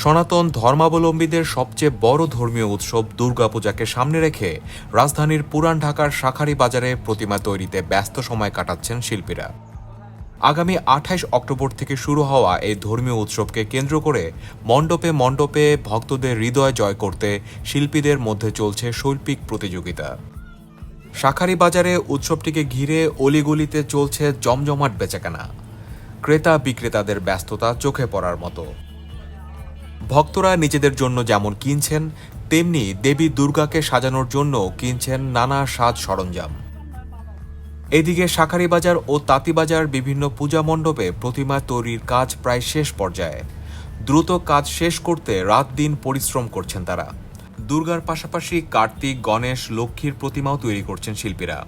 সনাতন ধর্মাবলম্বীদের সবচেয়ে বড় ধর্মীয় উৎসব দুর্গাপূজাকে সামনে রেখে রাজধানীর পুরান ঢাকার শাঁখারী বাজারে প্রতিমা তৈরিতে ব্যস্ত সময় কাটাচ্ছেন শিল্পীরা। আগামী ২৮ অক্টোবর থেকে শুরু হওয়া এই ধর্মীয় উৎসবকে কেন্দ্র করে মণ্ডপে মণ্ডপে ভক্তদের হৃদয় জয় করতে শিল্পীদের মধ্যে চলছে শৈল্পিক প্রতিযোগিতা। শাঁখারী বাজারে উৎসবটিকে ঘিরে অলিগলিতে চলছে জমজমাট বেচাকেনা। ক্রেতা বিক্রেতাদের ব্যস্ততা চোখে পড়ার মতো। ভক্তরা নিজেদের জন্য যেমন কিনছেন, তেমনি দেবী দুর্গাকে সাজানোর জন্য কিনছেন নানা সাজ সরঞ্জাম। এদিকে শাঁখারীবাজার ও তাঁতীবাজার বিভিন্ন পূজা মণ্ডপে প্রতিমা তৈরির কাজ প্রায় শেষ পর্যায়ে। দ্রুত কাজ শেষ করতে রাত দিন পরিশ্রম করছেন তারা। দুর্গার পাশাপাশি কার্তিক, গণেশ, লক্ষ্মীর প্রতিমাও তৈরি করছেন শিল্পীরা।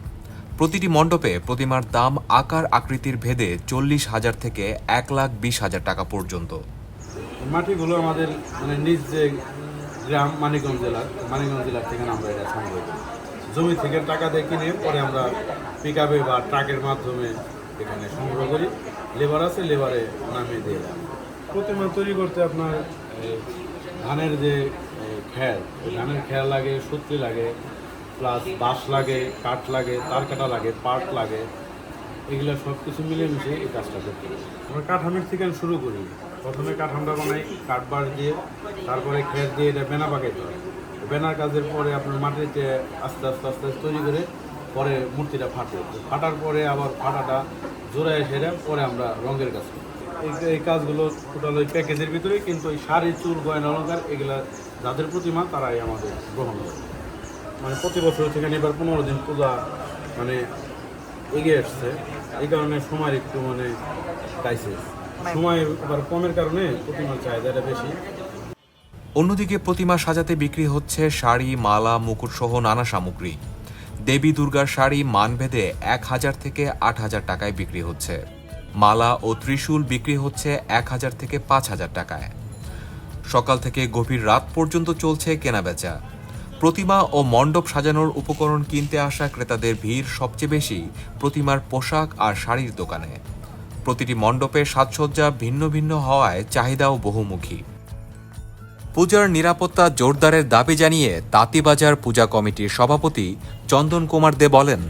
প্রতিটি মণ্ডপে প্রতিমার দাম আকার আকৃতির ভেদে ৪০,০০০ থেকে ১,২০,০০০ টাকা পর্যন্ত। মাটিগুলো আমাদের নিজ যে গ্রাম মানিকগঞ্জ জেলার থেকে আমরা এটা সংগ্রহ করি। জমি থেকে টাকা দিয়ে কিনে পরে আমরা পিকআপে বা ট্রাকের মাধ্যমে এখানে সংগ্রহ করি। লেবার আছে, লেবারে নামিয়ে দিয়ে দেয়। প্রতিমা তৈরি করতে আপনার ধানের যে খ্যার, ধানের খ্যার লাগে, সুতলি লাগে, প্লাস বাঁশ লাগে, কাঠ লাগে, তার কাটা লাগে, পাট লাগে, এগুলো সব কিছু মিলেমিশে এই কাজটা করতে হবে। আমরা কাঠামের থেকে শুরু করি। প্রথমে কাঠামটা বানাই কাঠবার দিয়ে, তারপরে খের দিয়ে এটা বেনা পাকাইতে হয়। বেনার কাজের পরে আপনার মাটিতে আস্তে আস্তে আস্তে আস্তে তৈরি করে পরে মূর্তিটা ফাটে। ফাটার পরে আবার ফাটাটা জোড়ায় সেরে পরে আমরা রঙের কাজ করি। এই কাজগুলো টোটাল ওই প্যাকেজের ভিতরে, কিন্তু ওই শাড়ি, চুল, গয়না অলঙ্কার এগুলা যাদের প্রতিমা তারাই আমাদের গ্রহণ করে। প্রতি বছর সেখানে এবার 15 দিন পূজা এগিয়ে আসছে। এই কারণে সময় একটু ক্রাইসিস। সময় আবার কমের কারণে প্রতিমার চাহিদাটা বেশি। অন্যদিকে প্রতিমা সাজাতে বিক্রি হচ্ছে শাড়ি, মালা, মুকুট সহ নানা সামগ্রী। দেবী দুর্গার শাড়ি মানভেদে ১,০০০ থেকে ৮,০০০ টাকায় বিক্রি হচ্ছে। মালা ও ত্রিশূল বিক্রি হচ্ছে ১,০০০ থেকে ৫,০০০ টাকায়। সকাল থেকে গভীর রাত পর্যন্ত চলছে কেনাবেচা। প্রতিমা ও মণ্ডপ সাজানোর উপকরণ কিনতে আসা ক্রেতাদের ভিড় সবচেয়ে বেশি প্রতিমার পোশাক আর শাড়ির দোকানে। প্রতিটি মণ্ডপের সাজসজ্জা ভিন্ন ভিন্ন হওয়ায় চাহিদাও বহুমুখী। পূজার নিরাপত্তা জোরদারের দাবি জানিয়ে তাঁতীবাজার পূজা কমিটির সভাপতি চন্দন কুমার দে বলেন,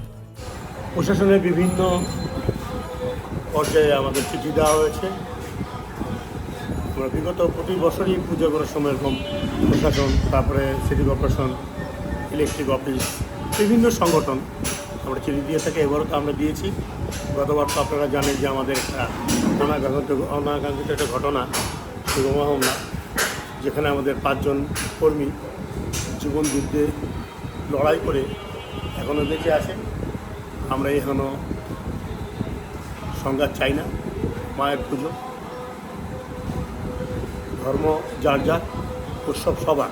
প্রশাসনের বিভিন্ন পর্যায়ে আমাদের চিঠি দেওয়া হয়েছে। আমরা বিগত প্রতি বছরই পুজো করার সময় এরকম প্রশাসন, তারপরে সিটি কর্পোরেশন, ইলেকট্রিক অফিস, বিভিন্ন সংগঠন আমরা চিঠি দিয়ে থাকি। এবারও তো আমরা দিয়েছি। গতবার তো আপনারা জানেন যে আমাদের একটা অনাকাঙ্ক্ষিত একটা ঘটনা, বোমা হামলা, যেখানে আমাদের ৫ জন কর্মী জীবন যুদ্ধে লড়াই করে এখনও বেঁচে আছে। আমরা এখনও সংঘাত চাই না। মায়ের পুজো, ধর্ম যার যার, উৎসব সবার।